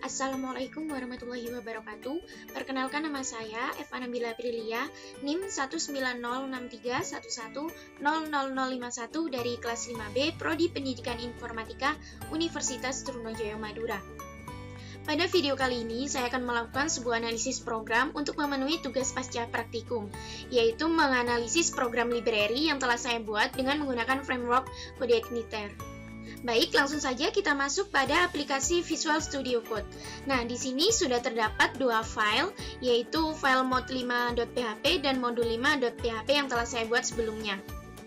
Assalamualaikum warahmatullahi wabarakatuh. Perkenalkan, nama saya Eva Nabila Aprilia, NIM 1906311000051 dari kelas 5B Prodi Pendidikan Informatika Universitas Trunojoyo Madura. Pada video kali ini, saya akan melakukan sebuah analisis program untuk memenuhi tugas pasca praktikum, yaitu menganalisis program library yang telah saya buat dengan menggunakan framework CodeIgniter. Baik, langsung saja kita masuk pada aplikasi Visual Studio Code. Nah, di sini sudah terdapat dua file, yaitu file mod5.php dan modul5.php yang telah saya buat sebelumnya.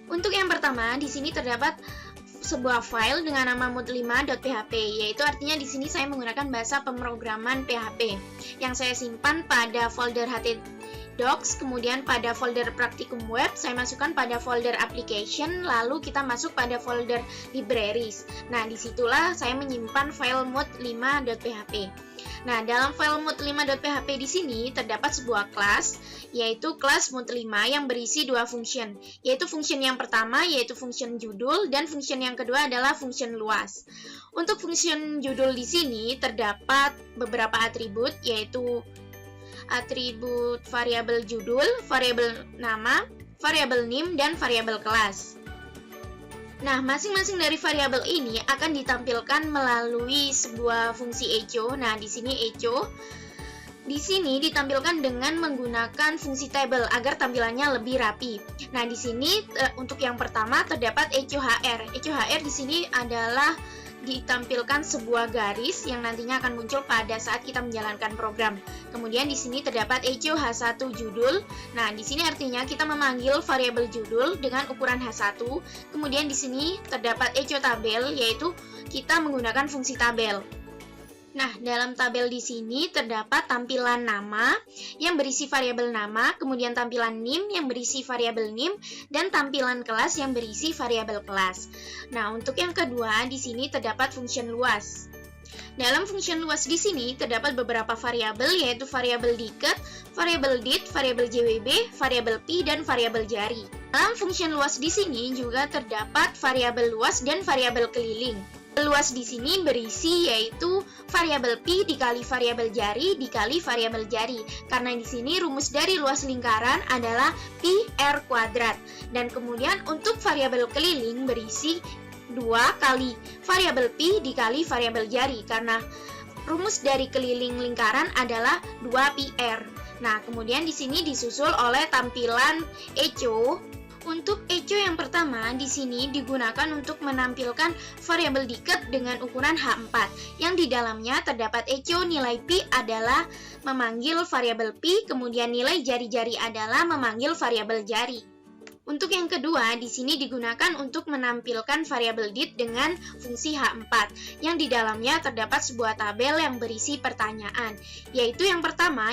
Untuk yang pertama, di sini terdapat sebuah file dengan nama mod5.php, yaitu artinya di sini saya menggunakan bahasa pemrograman PHP yang saya simpan pada folder htdocs, kemudian pada folder praktikum web saya masukkan pada folder application, lalu kita masuk pada folder libraries. Nah, disitulah saya menyimpan file mod5.php. Nah, dalam file mod5.php di sini terdapat sebuah kelas, yaitu kelas mod5 yang berisi dua function, yaitu function yang pertama yaitu function judul dan function yang kedua adalah function luas. Untuk function judul di sini terdapat beberapa atribut, yaitu atribut variabel judul, variabel nama, variabel name, dan variabel kelas. Nah, masing-masing dari variabel ini akan ditampilkan melalui sebuah fungsi echo. Nah, di sini echo di sini ditampilkan dengan menggunakan fungsi table agar tampilannya lebih rapi. Nah, di sini untuk yang pertama terdapat echo hr. Echo hr di sini adalah ditampilkan sebuah garis yang nantinya akan muncul pada saat kita menjalankan program. Kemudian di sini terdapat echo h1 judul. Nah, di sini artinya kita memanggil variabel judul dengan ukuran h1. Kemudian di sini terdapat echo tabel, yaitu kita menggunakan fungsi tabel. Nah, dalam tabel di sini terdapat tampilan nama yang berisi variabel nama, kemudian tampilan name yang berisi variabel name, dan tampilan kelas yang berisi variabel kelas. Nah, untuk yang kedua di sini terdapat function luas. Dalam function luas di sini terdapat beberapa variabel, yaitu variabel dict, variabel dit, variabel jwb, variabel pi, dan variabel jari. Dalam function luas di sini juga terdapat variabel luas dan variabel keliling. Luas di sini berisi yaitu variabel pi dikali variabel jari dikali variabel jari. Karena di sini rumus dari luas lingkaran adalah pi r kuadrat. Dan kemudian untuk variabel keliling berisi 2 kali variabel pi dikali variabel jari, karena rumus dari keliling lingkaran adalah 2 pi r. Nah, kemudian di sini disusul oleh tampilan echo. Untuk echo yang pertama di sini digunakan untuk menampilkan variabel dict dengan ukuran H4 yang di dalamnya terdapat echo nilai pi adalah memanggil variabel pi, kemudian nilai jari-jari adalah memanggil variabel jari. Untuk yang kedua di sini digunakan untuk menampilkan variabel dit dengan fungsi H4 yang di dalamnya terdapat sebuah tabel yang berisi pertanyaan, yaitu yang pertama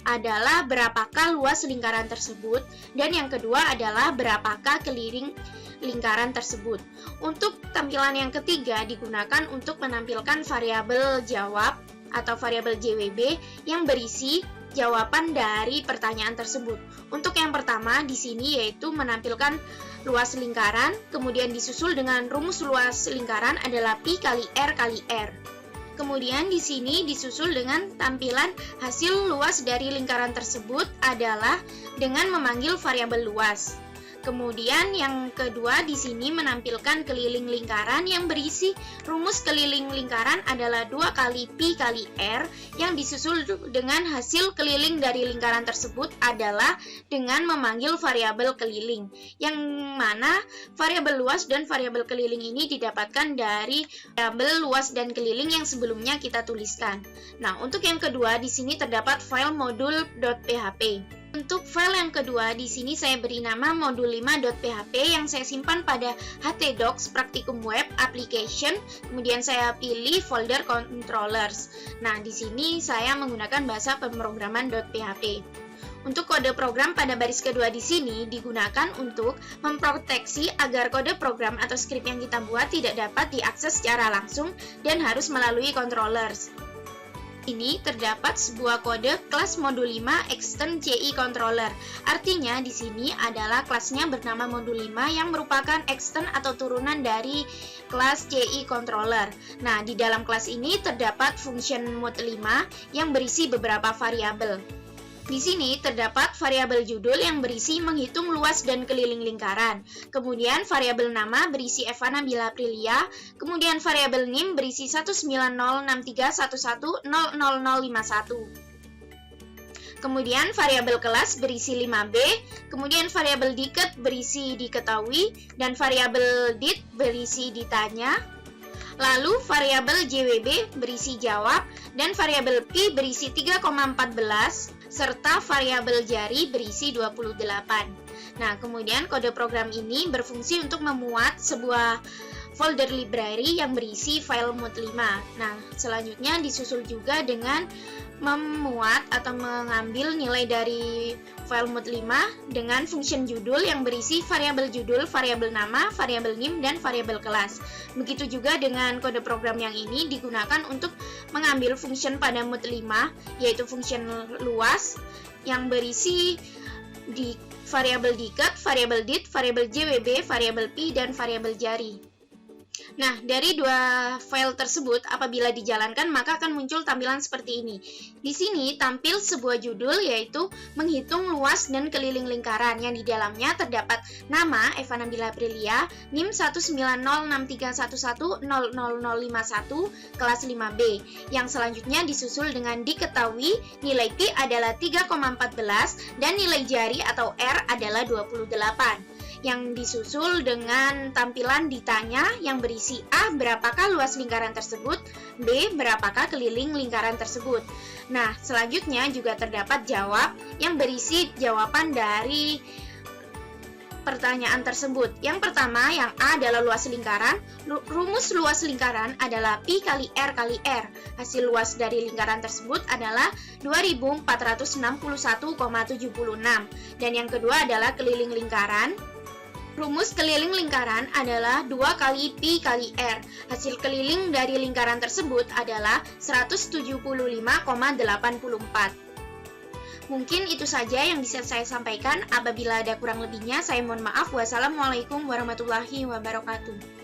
adalah berapakah luas lingkaran tersebut, dan yang kedua adalah berapakah keliling lingkaran tersebut. Untuk tampilan yang ketiga digunakan untuk menampilkan variabel jawab atau variabel jwb yang berisi jawaban dari pertanyaan tersebut. Untuk yang pertama di sini yaitu menampilkan luas lingkaran, kemudian disusul dengan rumus luas lingkaran adalah pi kali r kali r. Kemudian di sini disusul dengan tampilan hasil luas dari lingkaran tersebut adalah dengan memanggil variabel luas. Kemudian yang kedua di sini menampilkan keliling lingkaran yang berisi rumus keliling lingkaran adalah 2 kali pi kali r yang disusul dengan hasil keliling dari lingkaran tersebut adalah dengan memanggil variabel keliling, yang mana variabel luas dan variabel keliling ini didapatkan dari variabel luas dan keliling yang sebelumnya kita tuliskan. Nah, untuk yang kedua di sini terdapat file modul.php. Untuk file yang kedua di sini saya beri nama modul5.php yang saya simpan pada htdocs praktikum web application, kemudian saya pilih folder controllers. Nah, di sini saya menggunakan bahasa pemrograman .php. Untuk kode program pada baris kedua di sini digunakan untuk memproteksi agar kode program atau skrip yang kita buat tidak dapat diakses secara langsung dan harus melalui controllers. Ini terdapat sebuah kode kelas modul 5 Extend CI Controller. Artinya di sini adalah kelasnya bernama modul 5 yang merupakan extend atau turunan dari kelas CI Controller. Nah, di dalam kelas ini terdapat function mode 5 yang berisi beberapa variabel. Di sini terdapat variabel judul yang berisi menghitung luas dan keliling lingkaran. Kemudian variabel nama berisi Eva Nabila Aprilia. Kemudian variabel NIM berisi 1906311000051. Kemudian variabel kelas berisi 5B. Kemudian variabel diket berisi diketahui. Dan variabel dit berisi ditanya. Lalu variabel JWB berisi jawab. Dan variabel P berisi 3,14. Serta variabel jari berisi 28. Nah, kemudian kode program ini berfungsi untuk memuat sebuah folder library yang berisi file mode 5. Nah, selanjutnya disusul juga dengan memuat atau mengambil nilai dari file mode 5 dengan function judul yang berisi variabel judul, variabel nama, variabel NIM, dan variabel kelas. Begitu juga dengan kode program yang ini digunakan untuk mengambil function pada mode 5, yaitu function luas yang berisi di variabel diket, variabel dit, variabel JWB, variabel P, dan variabel jari. Nah, dari dua file tersebut, apabila dijalankan, maka akan muncul tampilan seperti ini. Di sini tampil sebuah judul, yaitu menghitung luas dan keliling lingkaran, yang di dalamnya terdapat nama Eva Nabila Aprilia, NIM 1906311000051, kelas 5B, yang selanjutnya disusul dengan diketahui, nilai P adalah 3,14, dan nilai jari atau R adalah 28. Yang disusul dengan tampilan ditanya yang berisi A. Berapakah luas lingkaran tersebut? B. Berapakah keliling lingkaran tersebut? Nah, selanjutnya juga terdapat jawab yang berisi jawaban dari pertanyaan tersebut. Yang pertama, yang A adalah luas lingkaran. Rumus luas lingkaran adalah Pi kali R kali R. Hasil luas dari lingkaran tersebut adalah 2461,76. Dan yang kedua adalah keliling lingkaran. Rumus keliling lingkaran adalah 2 kali Pi kali R. Hasil keliling dari lingkaran tersebut adalah 175,84. Mungkin itu saja yang bisa saya sampaikan. Apabila ada kurang lebihnya, saya mohon maaf. Wassalamualaikum warahmatullahi wabarakatuh.